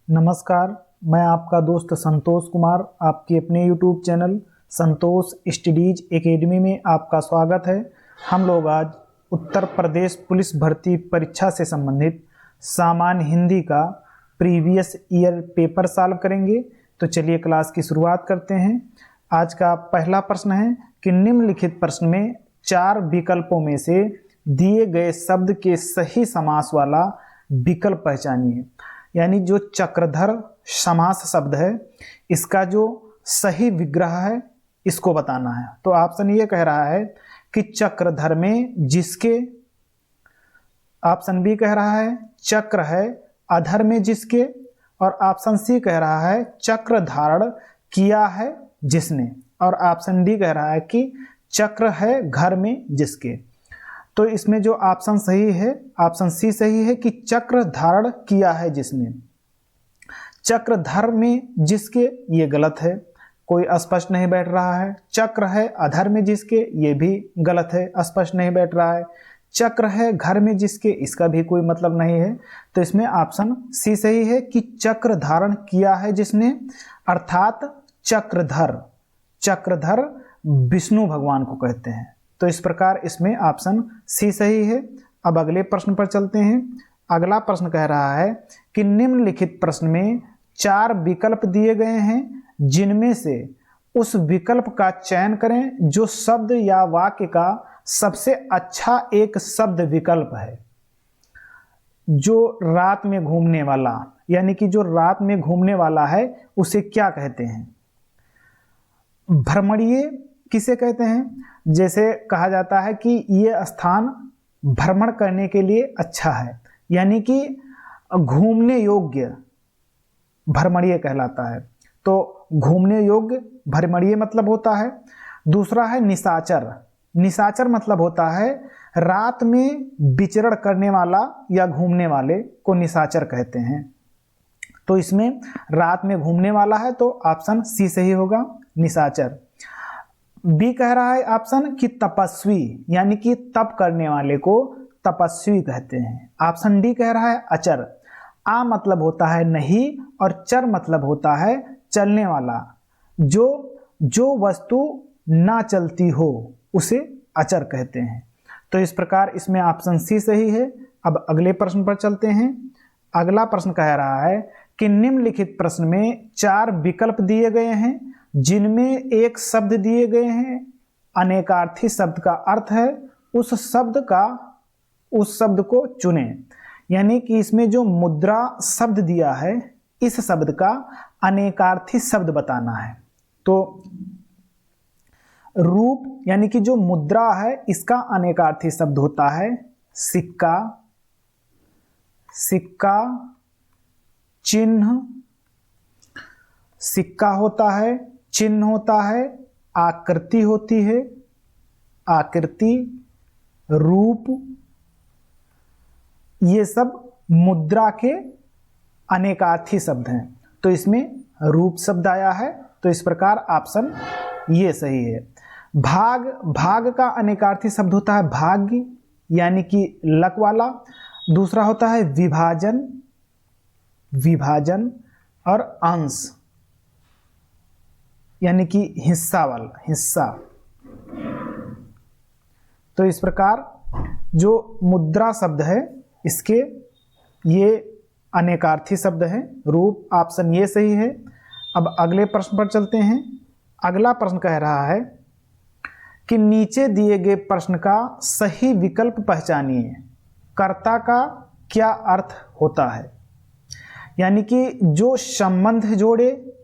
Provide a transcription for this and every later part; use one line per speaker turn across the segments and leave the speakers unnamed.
नमस्कार, मैं आपका दोस्त संतोष कुमार आपके अपने YouTube चैनल संतोष स्टडीज एकेडमी में आपका स्वागत है। हम लोग आज उत्तर प्रदेश पुलिस भर्ती परीक्षा से संबंधित सामान्य हिंदी का प्रीवियस ईयर पेपर सॉल्व करेंगे। तो चलिए क्लास की शुरुआत करते हैं। आज का पहला प्रश्न है कि निम्नलिखित प्रश्न में 4 विकल्पों में से दिए गए शब्द के सही समास वाला विकल्प पहचानिए। यानी जो चक्रधर समास शब्द है इसका जो सही विग्रह है इसको बताना है। तो ऑप्शन ये कह रहा है कि चक्रधर में जिसके, ऑप्शन बी कह रहा है चक्र है अधर में जिसके, और ऑप्शन सी कह रहा है चक्र धारण किया है जिसने, और ऑप्शन डी कह रहा है कि चक्र है घर में जिसके। तो इसमें जो ऑप्शन सही है, ऑप्शन सी सही है कि चक्र धारण किया है जिसने। चक्रधर में जिसके ये गलत है, कोई स्पष्ट नहीं बैठ रहा है। चक्र है अधर में जिसके ये भी गलत है, स्पष्ट नहीं बैठ रहा है। चक्र है घर में जिसके इसका भी कोई मतलब नहीं है। तो इसमें ऑप्शन सी सही है कि चक्र धारण किया है जिसने, अर्थात चक्रधर। चक्रधर विष्णु भगवान को कहते हैं। तो इस प्रकार इसमें ऑप्शन सी सही है। अब अगले प्रश्न पर चलते हैं। अगला प्रश्न कह रहा है कि निम्नलिखित प्रश्न में 4 विकल्प दिए गए हैं जिनमें से उस विकल्प का चयन करें जो शब्द या वाक्य का सबसे अच्छा एक शब्द विकल्प है। जो रात में घूमने वाला, यानी कि जो रात में घूमने वाला है उसे क्या कहते हैं? भ्रमणीय किसे कहते हैं? जैसे कहा जाता है कि ये स्थान भ्रमण करने के लिए अच्छा है, यानी कि घूमने योग्य भ्रमणीय कहलाता है। तो घूमने योग्य भ्रमणीय मतलब होता है। दूसरा है निशाचर। निशाचर मतलब होता है रात में विचरण करने वाला या घूमने वाले को निशाचर कहते हैं। तो इसमें रात में घूमने वाला है तो ऑप्शन सी सही होगा, निशाचर। बी कह रहा है ऑप्शन कि तपस्वी, यानी कि तप करने वाले को तपस्वी कहते हैं। ऑप्शन डी कह रहा है अचर। आ मतलब होता है नहीं और चर मतलब होता है चलने वाला। जो वस्तु ना चलती हो उसे अचर कहते हैं। तो इस प्रकार इसमें ऑप्शन सी सही है। अब अगले प्रश्न पर चलते हैं। अगला प्रश्न कह रहा है कि निम्नलिखित प्रश्न में 4 विकल्प दिए गए हैं जिनमें एक शब्द दिए गए हैं, अनेकार्थी शब्द का अर्थ है उस शब्द को चुनें। यानी कि इसमें जो मुद्रा शब्द दिया है इस शब्द का अनेकार्थी शब्द बताना है। तो रूप, यानी कि जो मुद्रा है इसका अनेकार्थी शब्द होता है सिक्का, सिक्का, चिन्ह, सिक्का होता है, चिन्ह होता है, आकृति होती है, आकृति, रूप, ये सब मुद्रा के अनेकार्थी शब्द हैं। तो इसमें रूप शब्द आया है। तो इस प्रकार ऑप्शन ये सही है। भाग, भाग का अनेकार्थी शब्द होता है भाग्य, यानी कि लक वाला। दूसरा होता है विभाजन, विभाजन, और अंश, यानी कि हिस्सा वाला, हिस्सा। तो इस प्रकार जो मुद्रा शब्द है इसके ये अनेकार्थी शब्द हैं। रूप, ऑप्शन ये सही है। अब अगले प्रश्न पर चलते हैं। अगला प्रश्न कह रहा है कि नीचे दिए गए प्रश्न का सही विकल्प पहचानिए। कर्ता का क्या अर्थ होता है? यानी कि जो संबंध जोड़े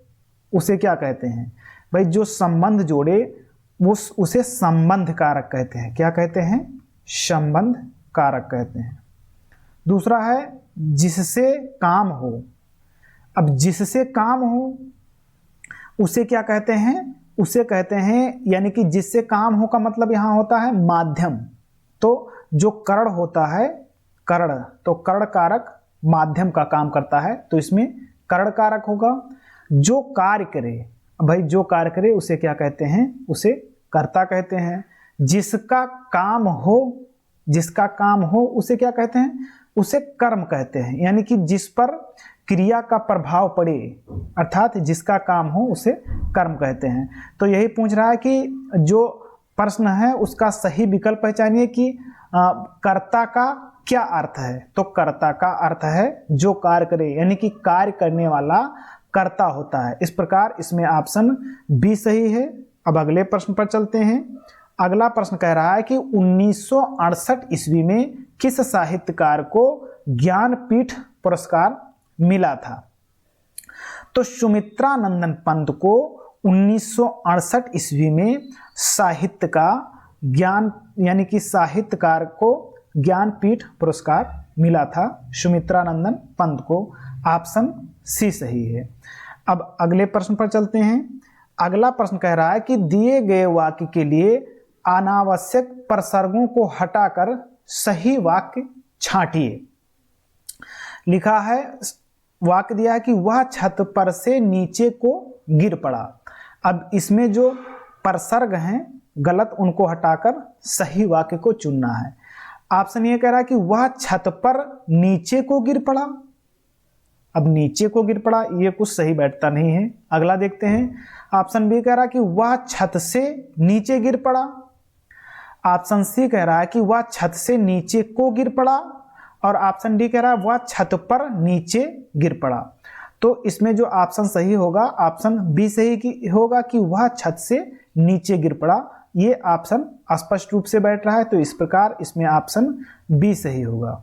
उसे क्या कहते हैं? भाई जो संबंध जोड़े उसे संबंध कारक कहते हैं। क्या कहते हैं? संबंध कारक कहते हैं। दूसरा है जिससे काम हो। अब जिससे काम हो उसे क्या कहते हैं? उसे कहते हैं, यानी कि जिससे काम हो का मतलब यहाँ होता है माध्यम। तो जो कर्ण होता है, कर्ण, तो कर्ण कारक माध्यम का काम करता है, तो इसमें कर्ण कारक होगा। जो कार्य करे, भाई जो कार्य करे उसे क्या कहते हैं? उसे कर्ता कहते हैं। जिसका काम हो, जिसका काम हो उसे क्या कहते हैं? उसे कर्म कहते हैं, यानी कि जिस पर क्रिया का प्रभाव पड़े, अर्थात जिसका काम हो उसे कर्म कहते हैं। तो यही पूछ रहा है कि जो प्रश्न है उसका सही विकल्प पहचानिए कि कर्ता का क्या अर्थ है। तो कर्ता का अर्थ है जो कार्य करे, यानी कि कार्य करने वाला कर्ता होता है। इस प्रकार इसमें ऑप्शन बी सही है। अब अगले प्रश्न पर चलते हैं। अगला प्रश्न कह रहा है कि 1968 ईस्वी में किस साहित्यकार को ज्ञानपीठ पुरस्कार मिला था। तो सुमित्रा नंदन पंत को 1968 ईस्वी में साहित्य का ज्ञान, यानी कि साहित्यकार को ज्ञानपीठ पुरस्कार मिला था सुमित्रा नंदन पंत को। ऑप्शन सी सही है। अब अगले प्रश्न पर चलते हैं। अगला प्रश्न कह रहा है कि दिए गए वाक्य के लिए अनावश्यक प्रसर्गों को हटाकर सही वाक्य छांटिए। लिखा है, वाक्य दिया है कि वह छत पर से नीचे को गिर पड़ा। अब इसमें जो प्रसर्ग हैं गलत, उनको हटाकर सही वाक्य को चुनना है। ऑप्शन ये कह रहा है कि वह छत पर नीचे को गिर पड़ा। अब नीचे को गिर पड़ा ये कुछ सही बैठता नहीं है। अगला देखते हैं। ऑप्शन बी कह रहा है कि वह छत से नीचे गिर पड़ा। ऑप्शन सी कह रहा है कि वह छत से नीचे को गिर पड़ा। और ऑप्शन डी कह रहा है वह छत पर नीचे गिर पड़ा। तो इसमें जो ऑप्शन सही होगा ऑप्शन बी सही होगा कि वह छत से नीचे गिर पड़ा। ये ऑप्शन स्पष्ट रूप से बैठ रहा है, तो इस प्रकार इसमें ऑप्शन बी सही होगा।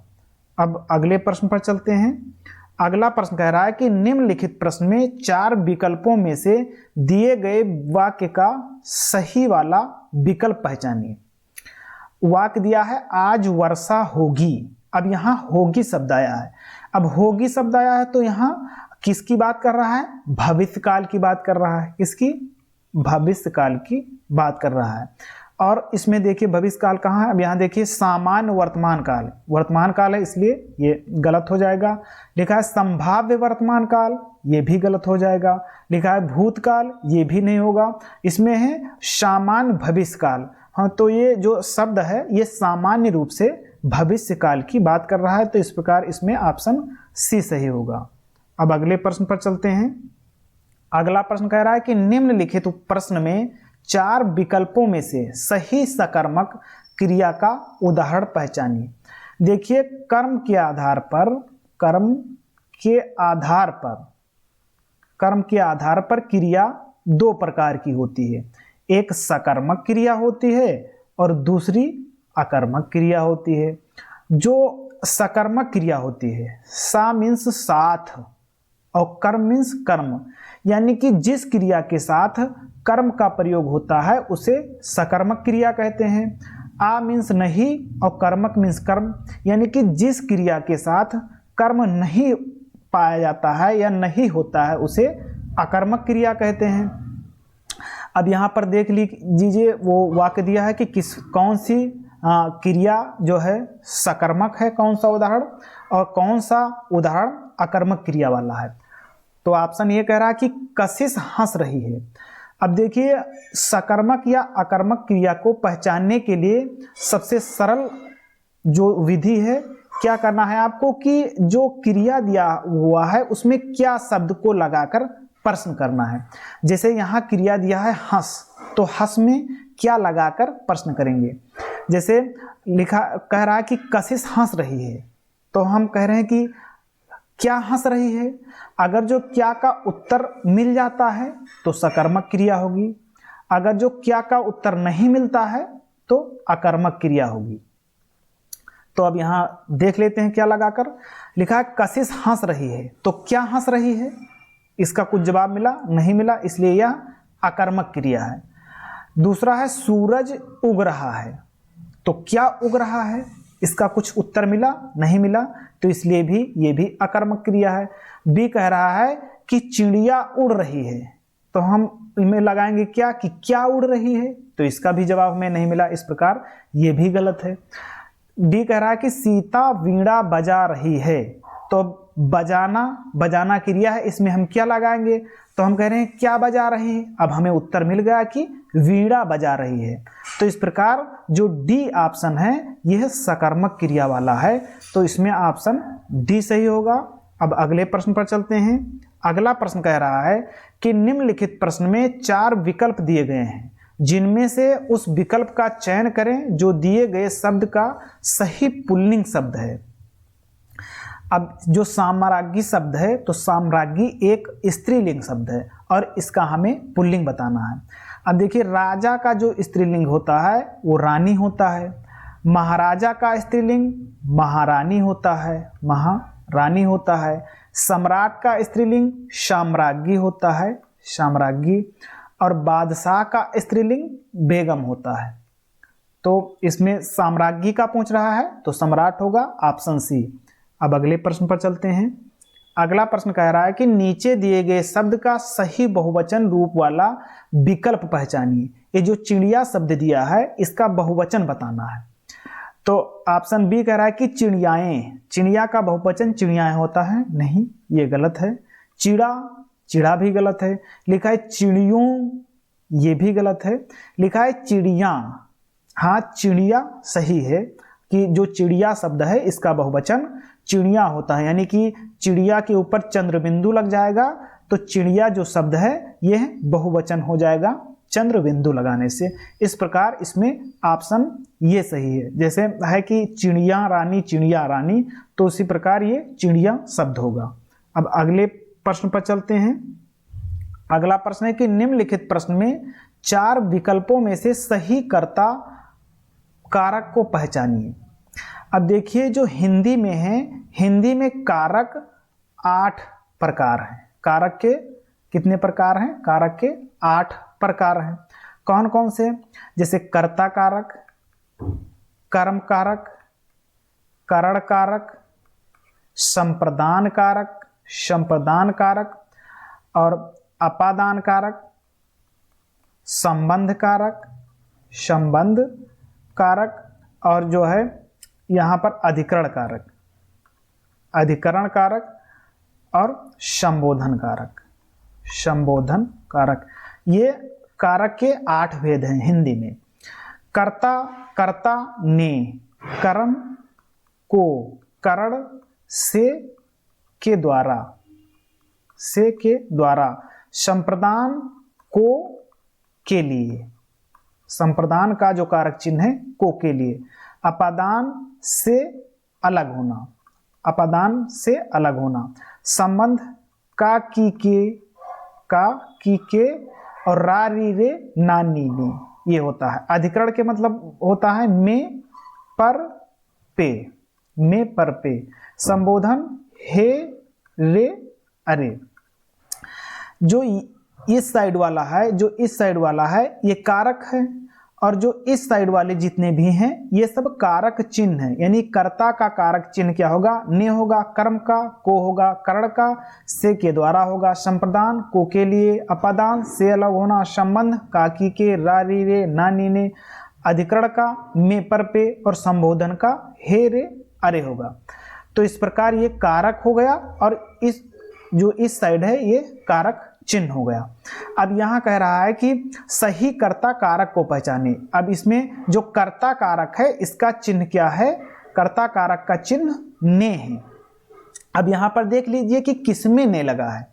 अब अगले प्रश्न पर चलते हैं। अगला प्रश्न कह रहा है कि निम्नलिखित प्रश्न में 4 विकल्पों में से दिए गए वाक्य का सही वाला विकल्प पहचानिए। वाक्य दिया है आज वर्षा होगी। अब यहाँ होगी शब्द आया है। अब होगी शब्द आया है तो यहाँ किसकी बात कर रहा है? भविष्यकाल की बात कर रहा है। किसकी? भविष्यकाल की बात कर रहा है। और इसमें देखिए भविष्यकाल कहाँ है? अब यहाँ देखिए सामान्य वर्तमान काल, वर्तमान काल है इसलिए ये गलत हो जाएगा। लिखा है संभाव्य वर्तमान काल, ये भी गलत हो जाएगा। लिखा है भूतकाल, ये भी नहीं होगा। इसमें है सामान्य भविष्यकाल। हाँ, तो ये जो शब्द है ये सामान्य रूप से भविष्यकाल की बात कर रहा है, तो इस प्रकार इसमें ऑप्शन सी सही होगा। अब अगले प्रश्न पर चलते हैं। अगला प्रश्न कह रहा है कि निम्नलिखित प्रश्न में 4 विकल्पों में से सही सकर्मक क्रिया का उदाहरण पहचानिए। देखिए कर्म के आधार पर क्रिया 2 प्रकार की होती है। एक सकर्मक क्रिया होती है और दूसरी अकर्मक क्रिया होती है। जो सकर्मक क्रिया होती है, सा मीन्स साथ और कर्म मीन्स कर्म, यानी कि जिस क्रिया के साथ कर्म का प्रयोग होता है उसे सकर्मक क्रिया कहते हैं। आ मीन्स नहीं और कर्मक मीन्स कर्म, यानी कि जिस क्रिया के साथ कर्म नहीं पाया जाता है या नहीं होता है उसे अकर्मक क्रिया कहते हैं। अब यहाँ पर देख लीजिए वो वाक्य दिया है कि कौन सी क्रिया जो है सकर्मक है, कौन सा उदाहरण, और कौन सा उदाहरण अकर्मक क्रिया वाला है। तो ऑप्शन ये कह रहा है कि कशिश हंस रही है। अब देखिए सकर्मक या अकर्मक क्रिया को पहचानने के लिए सबसे सरल जो विधि है, क्या करना है आपको कि जो क्रिया दिया हुआ है उसमें क्या शब्द को लगाकर प्रश्न करना है। जैसे यहाँ क्रिया दिया है हंस, तो हंस में क्या लगाकर प्रश्न करेंगे। जैसे लिखा कह रहा है कि कशिश हंस रही है, तो हम कह रहे हैं कि क्या हंस रही है। अगर जो क्या का उत्तर मिल जाता है तो सकर्मक क्रिया होगी, अगर जो क्या का उत्तर नहीं मिलता है तो अकर्मक क्रिया होगी। तो अब यहाँ देख लेते हैं क्या लगाकर। लिखा है कशिश हंस रही है, तो क्या हंस रही है, इसका कुछ जवाब मिला नहीं मिला, इसलिए यह अकर्मक क्रिया है। दूसरा है सूरज उग रहा है, तो क्या उग रहा है, इसका कुछ उत्तर मिला नहीं मिला, तो इसलिए भी ये भी अकर्मक क्रिया है। बी कह रहा है कि चिड़िया उड़ रही है, तो हम इनमें लगाएंगे क्या कि क्या उड़ रही है, तो इसका भी जवाब हमें नहीं मिला, इस प्रकार ये भी गलत है। डी कह रहा है कि सीता वीणा बजा रही है, तो बजाना क्रिया है, इसमें हम क्या लगाएंगे, तो हम कह रहे हैं क्या बजा रही है। अब हमें उत्तर मिल गया कि वीणा बजा रही है। तो इस प्रकार जो डी ऑप्शन है यह सकर्मक क्रिया वाला है, तो इसमें ऑप्शन डी सही होगा। अब अगले प्रश्न पर चलते हैं। अगला प्रश्न कह रहा है कि निम्नलिखित प्रश्न में 4 विकल्प दिए गए हैं, जिनमें से उस विकल्प का चयन करें जो दिए गए शब्द का सही पुल्लिंग शब्द है। अब जो साम्राज्ञी शब्द है, तो साम्राज्ञी एक स्त्रीलिंग शब्द है और इसका हमें पुल्लिंग बताना है। अब देखिए, राजा का जो स्त्रीलिंग होता है वो रानी होता है, महाराजा का स्त्रीलिंग महारानी होता है, महारानी होता है, सम्राट का स्त्रीलिंग साम्राज्ञी होता है, साम्राज्ञी, और बादशाह का स्त्रीलिंग बेगम होता है। तो इसमें साम्राज्ञी का पूछ रहा है तो सम्राट होगा, ऑप्शन सी। अब अगले प्रश्न पर चलते हैं। अगला प्रश्न कह रहा है कि नीचे दिए गए शब्द का सही बहुवचन रूप वाला विकल्प पहचानिए। ये जो चिड़िया शब्द दिया है इसका बहुवचन बताना है। तो ऑप्शन बी कह रहा है कि चिड़ियाएं, चिड़िया का बहुवचन चिड़ियाएं होता है, नहीं, ये गलत है। चिड़ा, चिड़ा भी गलत है। लिखा है चिड़ियों, ये भी गलत है। लिखा है चिड़िया, हाँ चिड़िया सही है कि जो चिड़िया शब्द है इसका बहुवचन चिड़िया होता है, यानी कि चिड़िया के ऊपर चंद्रबिंदु लग जाएगा तो चिड़िया जो शब्द है यह बहुवचन हो जाएगा चंद्रबिंदु लगाने से। इस प्रकार इसमें ऑप्शन ये सही है। जैसे है कि चिड़िया रानी, तो उसी प्रकार ये चिड़िया शब्द होगा। अब अगले प्रश्न पर चलते हैं। अगला प्रश्न है कि निम्नलिखित प्रश्न में 4 विकल्पों में से सही कर्ता कारक को पहचानिए। अब देखिए, जो हिंदी में है, हिंदी में कारक 8 प्रकार हैं। कारक के कितने प्रकार हैं? कारक के 8 प्रकार हैं। कौन कौन से? जैसे कर्ता कारक, कर्म कारक, करण कारक, संप्रदान कारक, संप्रदान कारक, और अपादान कारक, संबंध कारक, संबंध कारक, और जो है यहाँ पर अधिकरण कारक, अधिकरण कारक, और संबोधन कारक, संबोधन कारक। ये कारक के 8 भेद हैं हिंदी में। कर्ता, कर्ता ने, कर्म को, करण से के द्वारा, से के द्वारा, संप्रदान को के लिए, संप्रदान का जो कारक चिन्ह है को के लिए, अपादान से अलग होना, अपादान से अलग होना, संबंध का की के, का की के, और रा री रे ना नी ने, ये होता है। अधिकरण के मतलब होता है में पर पे, में पर पे। संबोधन हे रे अरे। जो इस साइड वाला है, जो इस साइड वाला है ये कारक है, और जो इस साइड वाले जितने भी हैं ये सब कारक चिन्ह हैं। यानी कर्ता का कारक चिन्ह क्या होगा? ने होगा, कर्म का को होगा, करण का से के द्वारा होगा, संप्रदान को के लिए, अपादान से अलग होना, संबंध का की के, रा री रे ना नी ने, अधिकरण का में पर पे, और संबोधन का हे रे अरे होगा। तो इस प्रकार ये कारक हो गया, और इस जो इस साइड है ये कारक चिन्ह हो गया। अब यहां कह रहा है कि सही कर्ता कारक को पहचाने। अब इसमें जो कर्ता कारक है इसका चिन्ह क्या है? कर्ता कारक का चिन्ह ने है। अब यहां पर देख लीजिए कि किसमें ने लगा है,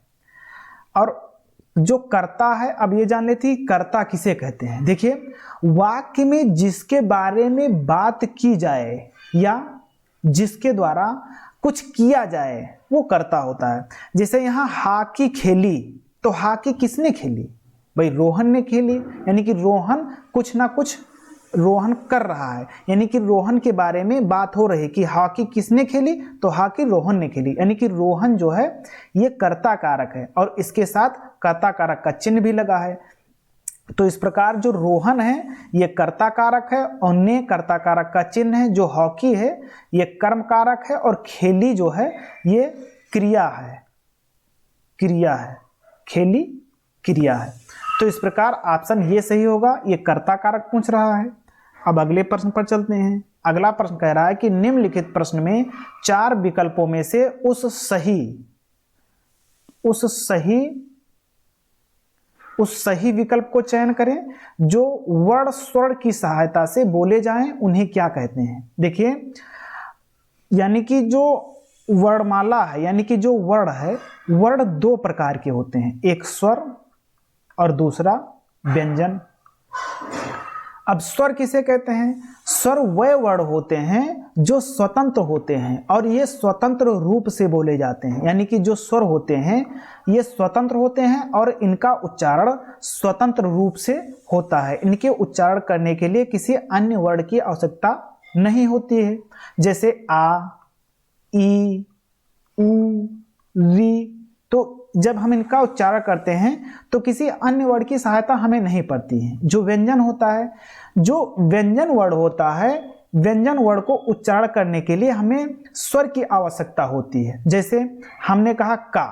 और जो कर्ता है, अब ये जान लेती कर्ता किसे कहते हैं। देखिए, वाक्य में जिसके बारे में बात की जाए या जिसके द्वारा कुछ किया जाए वो कर्ता होता है। जैसे यहाँ हॉकी खेली, तो हॉकी किसने खेली? भाई रोहन ने खेली, यानी कि रोहन कुछ ना कुछ रोहन कर रहा है, यानी कि रोहन के बारे में बात हो रही कि हॉकी किसने खेली, तो हॉकी रोहन ने खेली, यानी कि रोहन जो है ये कर्ता कारक है, और इसके साथ कर्ता कारक का चिन्ह भी लगा है। तो इस प्रकार जो रोहन है ये कर्ता कारक है, और ने कर्ता कारक का चिन्ह है। जो हॉकी है ये कर्म कारक है, और खेली जो है ये क्रिया है, क्रिया है, खेली क्रिया है। तो इस प्रकार ऑप्शन ये सही होगा, ये कर्ता कारक पूछ रहा है। अब अगले प्रश्न पर चलते हैं। अगला प्रश्न कह रहा है कि निम्नलिखित प्रश्न में 4 विकल्पों में से उस सही उस सही विकल्प को चयन करें। जो वर्ण स्वर की सहायता से बोले जाएं उन्हें क्या कहते हैं? देखिए, यानी कि जो वर्णमाला है, यानी कि जो वर्ण है, वर्ण दो प्रकार के होते हैं, एक स्वर और दूसरा व्यंजन। अब स्वर किसे कहते हैं? स्वर वह वर्ण होते हैं जो स्वतंत्र होते हैं और ये स्वतंत्र रूप से बोले जाते हैं। यानी कि जो स्वर होते हैं ये स्वतंत्र होते हैं और इनका उच्चारण स्वतंत्र रूप से होता है। इनके उच्चारण करने के लिए किसी अन्य वर्ण की आवश्यकता नहीं होती है। जैसे आ, ई, उ, री। तो जब हम इनका उच्चारण करते हैं तो किसी अन्य वर्ण की सहायता हमें नहीं पड़ती है। जो व्यंजन होता है, जो व्यंजन वर्ण होता है, व्यंजन वर्ण को उच्चारण करने के लिए हमें स्वर की आवश्यकता होती है। जैसे हमने कहा का,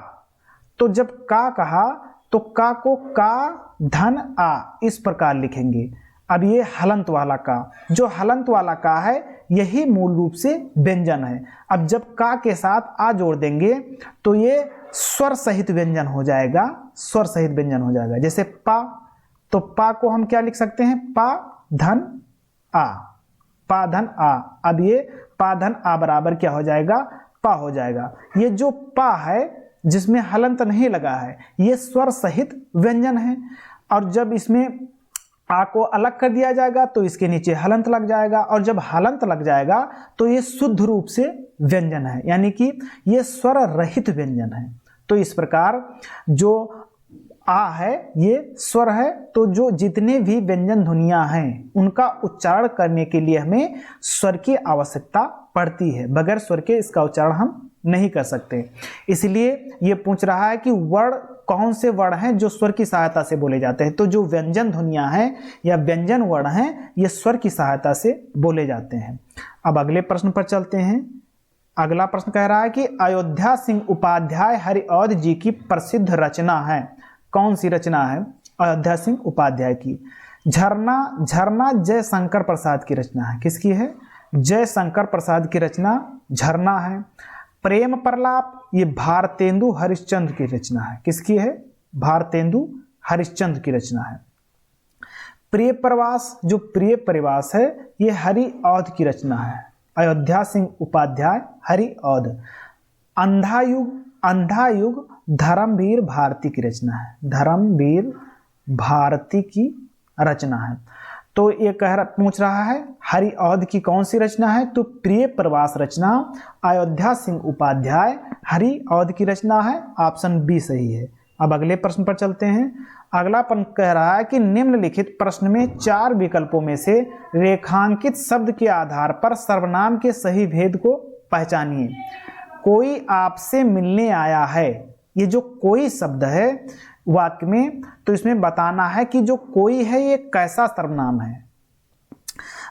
तो जब का कहा तो का को का धन आ इस प्रकार लिखेंगे। अब ये हलंत वाला का, जो हलंत वाला का है यही मूल रूप से व्यंजन है। अब जब का के साथ आ जोड़ देंगे तो ये स्वर सहित व्यंजन हो जाएगा, स्वर सहित व्यंजन हो जाएगा। जैसे पा, तो पा को हम क्या लिख सकते हैं? पा धन आ, पा धन आ। अब ये पा धन आ बराबर क्या हो जाएगा? पा हो जाएगा। ये जो पा है जिसमें हलंत नहीं लगा है ये स्वर सहित व्यंजन है। और जब इसमें आ को अलग कर दिया जाएगा तो इसके नीचे हलंत लग जाएगा, और जब हलंत लग जाएगा तो ये शुद्ध रूप से व्यंजन है, यानी कि ये स्वर रहित व्यंजन है। तो इस प्रकार जो आ है ये स्वर है। तो जो जितने भी व्यंजन ध्वनियां हैं उनका उच्चारण करने के लिए हमें स्वर की आवश्यकता पड़ती है। बगैर स्वर के इसका उच्चारण हम नहीं कर सकते। इसलिए ये पूछ रहा है कि वर्ण कौन से वर्ण हैं जो स्वर की सहायता से बोले जाते हैं। तो जो व्यंजन ध्वनियां हैं या व्यंजन वर्ण हैं ये स्वर की सहायता से बोले जाते हैं। अब अगले प्रश्न पर चलते हैं। अगला प्रश्न कह रहा है कि अयोध्या सिंह उपाध्याय हरिऔध जी की प्रसिद्ध रचना है। कौन सी रचना है? अयोध्या सिंह उपाध्याय की। झरना, झरना जय शंकर प्रसाद की रचना है। किसकी है? जय शंकर प्रसाद की रचना झरना है। प्रेम प्रलाप ये भारतेंदु हरिश्चंद्र की रचना है। किसकी है? भारतेंदु हरिश्चंद्र की रचना है। प्रिय प्रवास, जो प्रिय प्रवास है ये हरिऔध की रचना है। अयोध्या सिंह उपाध्याय हरिऔध। अंधा युग, अंधा युग धर्मवीर भारती की रचना है। धर्मवीर भारती की रचना है। तो ये पूछ रहा है हरिऔध की कौन सी रचना है? तो प्रिय प्रवास रचना अयोध्या सिंह उपाध्याय हरिऔध की रचना है। ऑप्शन बी सही है। अब अगले प्रश्न पर चलते हैं। अगला प्रश्न कह रहा है कि निम्नलिखित प्रश्न में 4 विकल्पों में से रेखांकित शब्द के आधार पर सर्वनाम के सही भेद को पहचानिए। कोई आपसे मिलने आया है, ये जो कोई शब्द है वाक्य में, तो इसमें बताना है कि जो कोई है ये कैसा सर्वनाम है।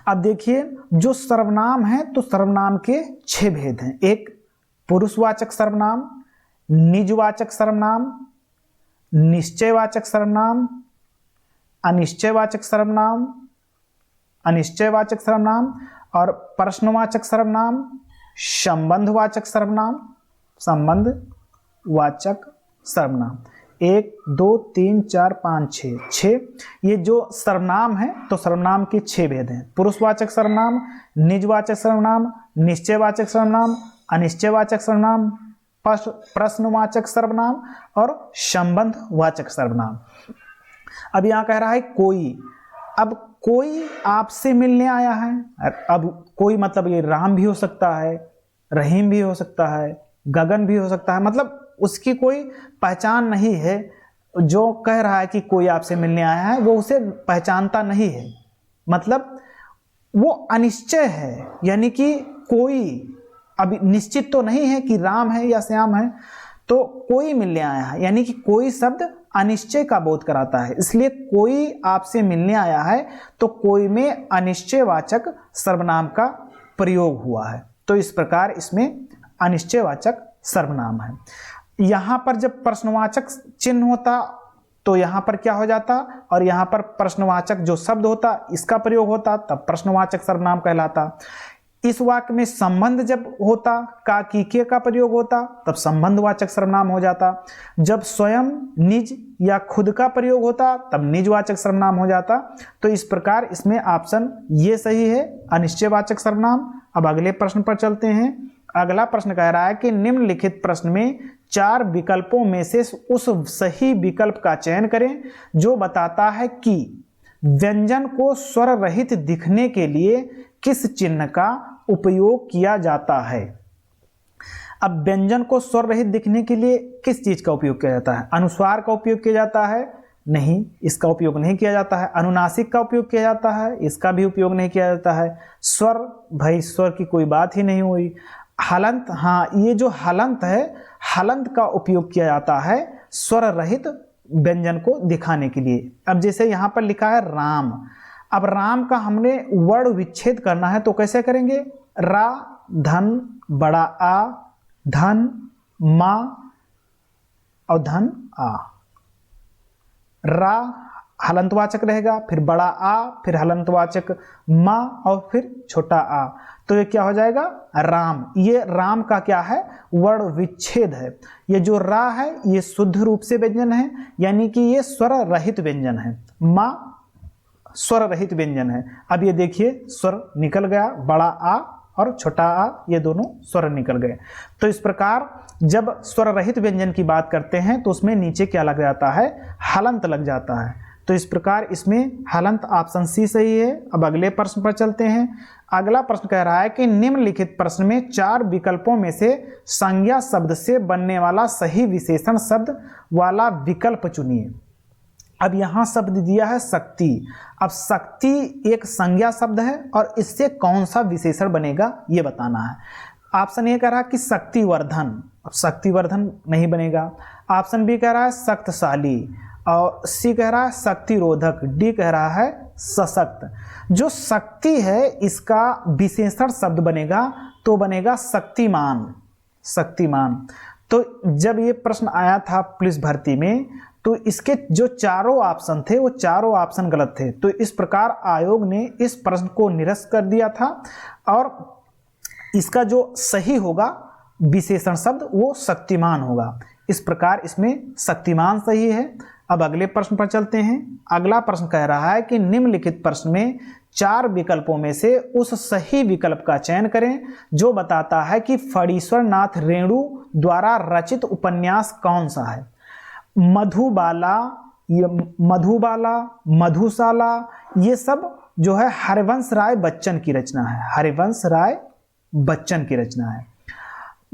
अब देखिए, जो सर्वनाम है तो सर्वनाम के 6 भेद हैं। एक पुरुषवाचक सर्वनाम, निजवाचक सर्वनाम, निश्चयवाचक सर्वनाम, अनिश्चयवाचक सर्वनाम, अनिश्चयवाचक सर्वनाम और प्रश्नवाचक सर्वनाम, संबंधवाचक सर्वनाम, संबंधवाचक सर्वनाम। 1 2 3 4 5 6 ये जो सर्वनाम है तो सर्वनाम के 6 भेद हैं। पुरुषवाचक सर्वनाम, निजवाचक सर्वनाम, निश्चयवाचक सर्वनाम, अनिश्चयवाचक सर्वनाम, प्रश्नवाचक सर्वनाम और संबंधवाचक सर्वनाम। अब यहाँ कह रहा है कोई। अब कोई आपसे मिलने आया है। अब कोई मतलब ये राम भी हो सकता है, रहीम भी हो सकता है, गगन भी हो सकता है, मतलब उसकी कोई पहचान नहीं है। जो कह रहा है कि कोई आपसे मिलने आया है वो उसे पहचानता नहीं है, मतलब वो अनिश्चय है। यानी कि कोई अभी निश्चित तो नहीं है कि राम है या श्याम है, तो कोई मिलने आया है, यानी कि कोई शब्द अनिश्चय का बोध कराता है। इसलिए कोई आपसे मिलने आया है तो कोई में अनिश्चयवाचक सर्वनाम का प्रयोग हुआ है। तो इस प्रकार इसमें अनिश्चयवाचक सर्वनाम है। यहाँ पर जब प्रश्नवाचक चिन्ह होता तो यहाँ पर क्या हो जाता, और यहाँ पर प्रश्नवाचक जो शब्द होता इसका प्रयोग होता, तब प्रश्नवाचक सर्वनाम कहलाता। इस वाक्य में संबंध जब होता का की के का प्रयोग होता तब संबंधवाचक सर्वनाम हो जाता। जब स्वयं, निज या खुद का प्रयोग होता तब निजवाचक सर्वनाम हो जाता। तो इस प्रकार इसमें ऑप्शन ये सही है, अनिश्चयवाचक सर्वनाम। अब अगले प्रश्न पर चलते हैं। अगला प्रश्न कह रहा है कि निम्नलिखित प्रश्न में 4 विकल्पों में से उस सही विकल्प का चयन करें जो बताता है कि व्यंजन को स्वर रहित दिखने के लिए किस चिन्ह का उपयोग किया जाता है। अब व्यंजन को स्वर रहित दिखने के लिए किस चीज का उपयोग किया जाता है? अनुस्वार का उपयोग किया जाता है? नहीं, इसका उपयोग नहीं किया जाता है। अनुनासिक का उपयोग किया जाता है? इसका भी उपयोग नहीं किया जाता है। स्वर, भाई स्वर की कोई बात ही नहीं हुई। हलंत, हाँ ये जो हलंत है, हलंत का उपयोग किया जाता है स्वर रहित व्यंजन को दिखाने के लिए। अब जैसे यहाँ पर लिखा है राम, अब राम का हमने वर्ण विच्छेद करना है तो कैसे करेंगे? रा, धन, बड़ा आ, धन, मा और धन आ। रा हलंतवाचक रहेगा, फिर बड़ा आ, फिर हलंतवाचक मा और फिर छोटा आ। तो ये क्या हो जाएगा? राम। ये राम का क्या है? वर्ण विच्छेद है। ये जो रा है ये शुद्ध रूप से व्यंजन है, यानी कि ये स्वर रहित व्यंजन है। मा स्वर रहित व्यंजन है। अब ये देखिए स्वर निकल गया, बड़ा आ और छोटा आ ये दोनों स्वर निकल गए। तो इस प्रकार जब स्वर रहित व्यंजन की बात करते हैं तो उसमें नीचे क्या लग जाता है? हलंत लग जाता है। तो इस प्रकार इसमें हलंत ऑप्शन सी सही है। अब अगले प्रश्न पर चलते हैं। अगला प्रश्न कह रहा है कि निम्नलिखित प्रश्न में 4 विकल्पों में से संज्ञा शब्द से बनने वाला सही विशेषण शब्द वाला विकल्प चुनिए। अब यहां शब्द दिया है शक्ति। अब शक्ति एक संज्ञा शब्द है और इससे कौन सा विशेषण बनेगा ये बताना है। ऑप्शन ए कह रहा है कि शक्तिवर्धन, अब शक्तिवर्धन नहीं बनेगा। ऑप्शन बी कह रहा है शक्तिशाली और सी कह रहा है शक्तिरोधक, डी कह रहा है सशक्त। जो शक्ति है इसका विशेषण शब्द बनेगा तो बनेगा शक्तिमान, शक्तिमान। तो जब ये प्रश्न आया था पुलिस भर्ती में तो इसके जो चारों ऑप्शन थे वो चारों ऑप्शन गलत थे। तो इस प्रकार आयोग ने इस प्रश्न को निरस्त कर दिया था और इसका जो सही होगा विशेषण शब्द वो शक्तिमान होगा। इस प्रकार इसमें शक्तिमान सही है। अब अगले प्रश्न पर चलते हैं। अगला प्रश्न कह रहा है कि निम्नलिखित प्रश्न में 4 विकल्पों में से उस सही विकल्प का चयन करें जो बताता है कि फणीश्वर नाथ रेणु द्वारा रचित उपन्यास कौन सा है। मधुबाला, मधुबाला, मधुशाला ये सब जो है हरिवंश राय बच्चन की रचना है, हरिवंश राय बच्चन की रचना है।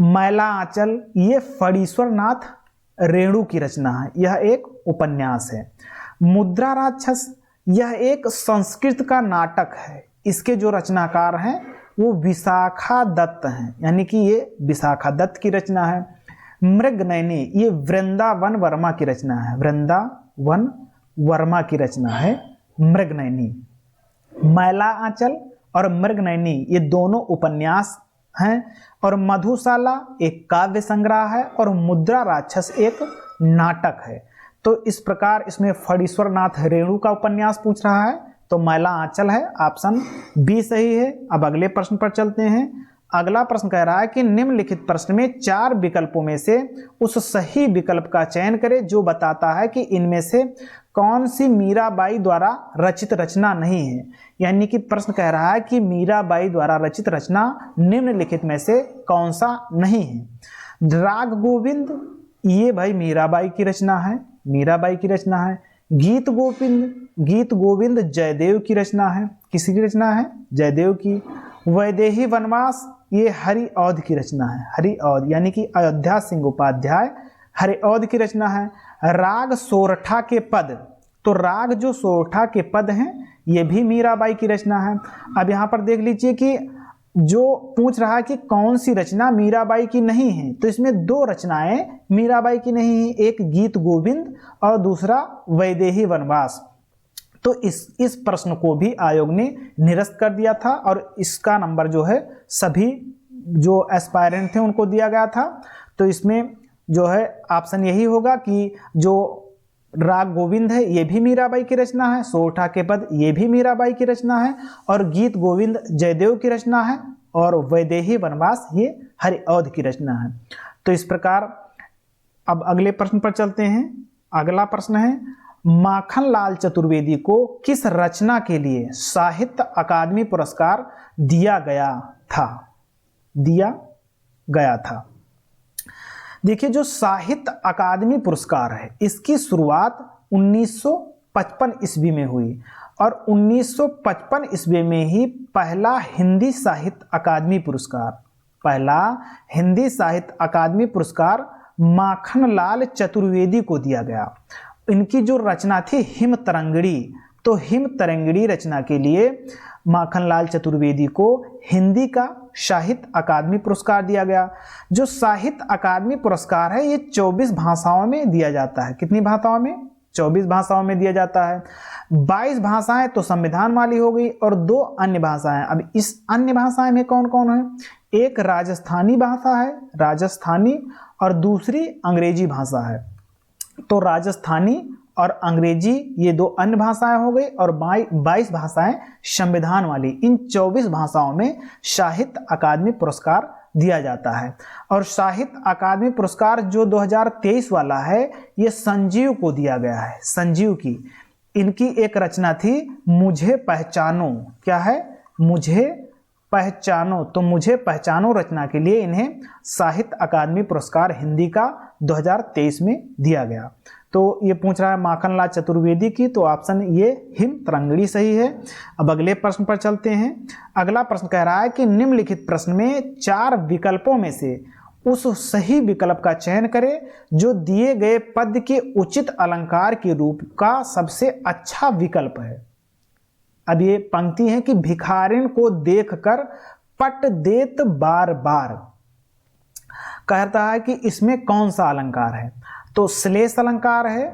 मैला आंचल ये फणीश्वर नाथ रेणु की रचना है, यह एक उपन्यास है। मुद्रा राक्षस यह एक संस्कृत का नाटक है, इसके जो रचनाकार हैं वो विशाखा दत्त हैं, यानी कि ये विशाखा दत्त की रचना है। मृगनयनी ये वृंदावन वर्मा की रचना है, वृंदावन वर्मा की रचना है मृगनयनी। मैला आंचल और मृगनयनी ये दोनों उपन्यास हैं और मधुशाला एक काव्य संग्रह है और मुद्रा राक्षस एक नाटक है। तो इस प्रकार इसमें फणीश्वर नाथ रेणु का उपन्यास पूछ रहा है तो मैला आंचल है, ऑप्शन बी सही है। अब अगले प्रश्न पर चलते हैं। अगला प्रश्न कह रहा है कि निम्नलिखित प्रश्न में 4 विकल्पों में से उस सही विकल्प का चयन करें जो बताता है कि इनमें से कौन सी मीराबाई द्वारा रचित रचना नहीं है। यानी कि प्रश्न कह रहा है कि मीराबाई द्वारा रचित रचना निम्नलिखित में से कौन सा नहीं है। राग गोविंद ये भाई मीराबाई की रचना है, मीराबाई की रचना है। गीत गोविंद, गीत गोविंद जयदेव की रचना है, किसी की रचना है? जयदेव की। वैदेही वनवास ये हरिऔध की रचना है, हरिऔध यानी कि अयोध्या सिंह उपाध्याय हरिऔध की रचना है। राग सोरठा के पद, तो राग जो सोरठा के पद हैं ये भी मीराबाई की रचना है। अब यहाँ पर देख लीजिए कि जो पूछ रहा है कि कौन सी रचना मीराबाई की नहीं है, तो इसमें 2 रचनाएं मीराबाई की नहीं है, एक गीत गोविंद और दूसरा वैदेही वनवास। तो इस प्रश्न को भी आयोग ने निरस्त कर दिया था और इसका नंबर जो है सभी जो एस्पायरेंट थे उनको दिया गया था। तो इसमें जो है ऑप्शन यही होगा कि जो राग गोविंद है ये भी मीराबाई की रचना है, सोरठा के पद ये भी मीराबाई की रचना है और गीत गोविंद जयदेव की रचना है और वैदेही वनवास ये हरिऔध की रचना है। तो इस प्रकार अब अगले प्रश्न पर चलते हैं। अगला प्रश्न है, माखनलाल चतुर्वेदी को किस रचना के लिए साहित्य अकादमी पुरस्कार दिया गया था? देखिए, जो साहित्य अकादमी पुरस्कार है इसकी शुरुआत 1955 ईस्वी में हुई और 1955 ईस्वी में ही पहला हिंदी साहित्य अकादमी पुरस्कार माखनलाल चतुर्वेदी को दिया गया। इनकी जो रचना थी हिम तरंगिणी, तो हिम तरंगिणी रचना के लिए माखनलाल चतुर्वेदी को हिंदी का साहित्य अकादमी पुरस्कार दिया गया। जो साहित्य अकादमी पुरस्कार है ये 24 भाषाओं में दिया जाता है। कितनी भाषाओं में? 24 भाषाओं में दिया जाता है। 22 भाषाएं तो संविधान वाली हो गई और 2 अन्य भाषाएं। अब इस अन्य भाषाएं में कौन कौन है? एक राजस्थानी भाषा है, राजस्थानी, और दूसरी अंग्रेजी भाषा है। तो राजस्थानी और अंग्रेजी ये 2 अन्य भाषाएं हो गई और 22 भाषाएं संविधान वाली। इन 24 भाषाओं में साहित्य अकादमी पुरस्कार दिया जाता है। और साहित्य अकादमी पुरस्कार जो 2023 वाला है ये संजीव को दिया गया है। संजीव की इनकी एक रचना थी मुझे पहचानो। क्या है? मुझे पहचानो। तो मुझे पहचानो रचना के लिए इन्हें साहित्य अकादमी पुरस्कार हिंदी का 2023 में दिया गया। तो ये पूछ रहा है माखनलाल चतुर्वेदी की, तो ऑप्शन ये हिम तरंगिणी सही है। अब अगले प्रश्न पर चलते हैं। अगला प्रश्न कह रहा है कि निम्नलिखित प्रश्न में 4 विकल्पों में से उस सही विकल्प का चयन करें जो दिए गए पद के उचित अलंकार के रूप का सबसे अच्छा विकल्प है। अब ये पंक्ति है कि भिखारिन को देखकर पट देत बार बार, कहता है कि इसमें कौन सा अलंकार है? तो श्लेष अलंकार है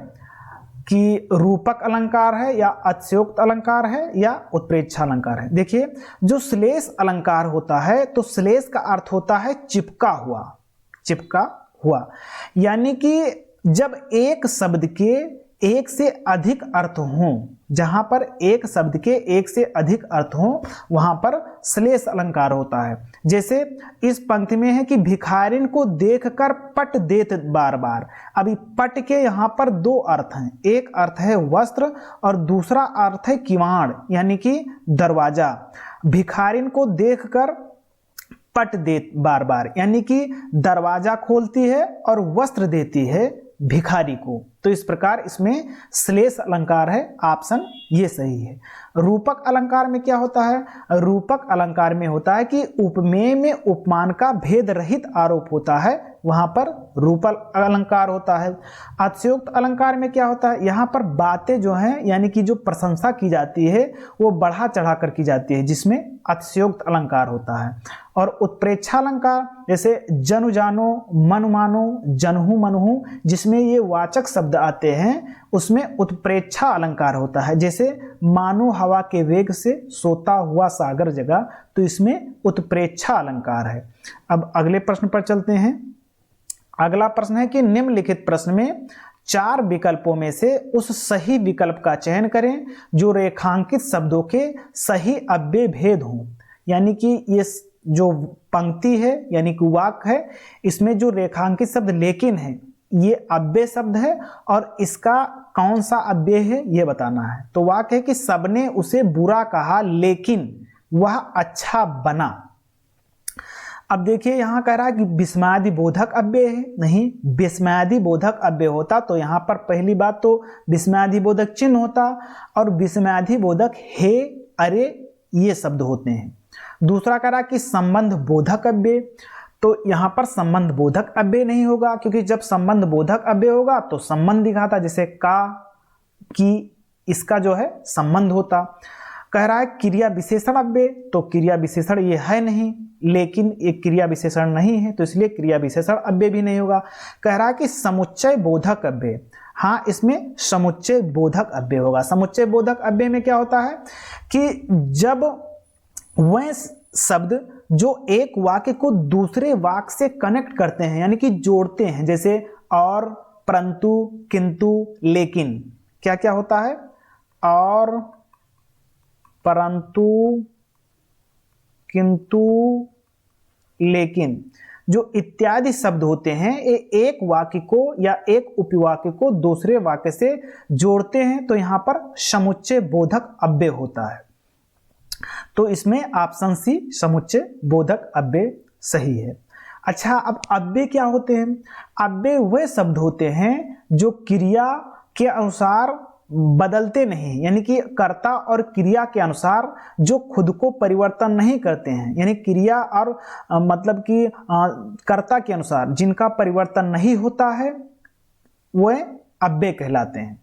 कि रूपक अलंकार है या अतिशयोक्त अलंकार है या उत्प्रेक्षा अलंकार है? देखिए, जो श्लेष अलंकार होता है तो श्लेष का अर्थ होता है चिपका हुआ, यानी कि जब एक शब्द के एक से अधिक अर्थ हों, जहां पर एक शब्द के एक से अधिक अर्थ हों वहां पर श्लेष अलंकार होता है। जैसे इस पंक्ति में है कि भिखारिन को देखकर पट देत बार बार। अभी पट के यहाँ पर 2 अर्थ हैं, एक अर्थ है वस्त्र और दूसरा अर्थ है किवाड़ यानी कि दरवाजा। भिखारिन को देखकर पट देत बार बार यानी कि दरवाजा खोलती है और वस्त्र देती है भिखारी को। तो इस प्रकार इसमें श्लेष अलंकार है, ऑप्शन ये सही है। रूपक अलंकार में क्या होता है? रूपक अलंकार में होता है कि उपमेय में उपमान का भेद रहित आरोप होता है, वहां पर रूपक अलंकार होता है। अतिशयोक्त अलंकार में क्या होता है? यहाँ पर बातें जो हैं यानी कि जो प्रशंसा की जाती है वो बढ़ा चढ़ा कर की जाती है, जिसमें अतिशयोक्त अलंकार होता है। और उत्प्रेक्षा अलंकार जैसे जनु जानो, मनु मानो, जनहु मनहु, जिसमें ये वाचक शब्द आते हैं उसमें उत्प्रेक्षा अलंकार होता है। जैसे मानो हवा के वेग से सोता हुआ सागर जगा, तो इसमें उत्प्रेक्षा अलंकार है। अब अगले प्रश्न पर चलते हैं। अगला प्रश्न है कि निम्नलिखित प्रश्न में 4 विकल्पों में से उस सही विकल्प का चयन करें जो रेखांकित शब्दों के सही अव्यय भेद हों। यानी कि ये जो पंक्ति है यानी कि वाक्य है, इसमें जो रेखांकित शब्द लेकिन है ये अव्यय शब्द है और इसका कौन सा अव्यय है ये बताना है। तो वाक्य है कि सबने उसे बुरा कहा लेकिन वह अच्छा बना। अब देखिए यहाँ कह रहा है कि विस्मयादि बोधक अव्यय है, नहीं, विस्मयादि बोधक अव्यय होता तो यहाँ पर पहली बात तो विस्मयादि बोधक चिन्ह होता और विस्मयादि बोधक हे, अरे ये शब्द होते हैं। दूसरा कह रहा कि संबंध बोधक अव्यय, तो यहाँ पर संबंध बोधक अव्यय नहीं होगा, क्योंकि जब संबंध बोधक अव्यय होगा तो संबंध दिखाता, जैसे का, की, इसका जो है संबंध होता। कह रहा है क्रिया विशेषण अव्यय, तो क्रिया विशेषण ये है नहीं, लेकिन एक क्रिया विशेषण नहीं है तो इसलिए क्रिया विशेषण अव्यय भी नहीं होगा। कह रहा है कि समुच्चय बोधक अव्यय, हाँ इसमें समुच्चय बोधक अव्यय होगा। समुच्चय बोधक अव्यय में क्या होता है कि जब वह शब्द जो एक वाक्य को दूसरे वाक्य से कनेक्ट करते हैं यानी कि जोड़ते हैं, जैसे और, परंतु, किंतु, लेकिन, क्या क्या होता है? और, परंतु, किंतु, लेकिन जो इत्यादि शब्द होते हैं ये एक वाक्य को या एक उपवाक्य को दूसरे वाक्य से जोड़ते हैं, तो यहाँ पर समुच्चय बोधक अव्यय होता है। तो इसमें ऑप्शन सी समुच्चय बोधक अव्यय सही है। अच्छा, अब अव्यय क्या होते हैं? अव्यय वह शब्द होते हैं जो क्रिया के अनुसार बदलते नहीं, यानी कि कर्ता और क्रिया के अनुसार जो खुद को परिवर्तन नहीं करते हैं, यानी क्रिया और मतलब कि कर्ता के अनुसार जिनका परिवर्तन नहीं होता है वह अव्यय कहलाते हैं।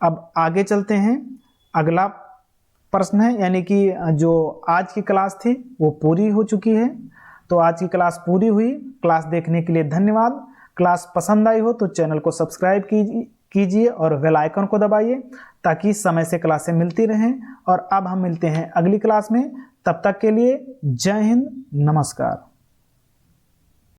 अब आगे चलते हैं, अगला प्रश्न है, यानी कि जो आज की क्लास थी वो पूरी हो चुकी है। तो आज की क्लास पूरी हुई। क्लास देखने के लिए धन्यवाद। क्लास पसंद आई हो तो चैनल को सब्सक्राइब कीजिए और बेल आइकन को दबाइए ताकि समय से क्लासें मिलती रहें। और अब हम मिलते हैं अगली क्लास में, तब तक के लिए जय हिंद, नमस्कार।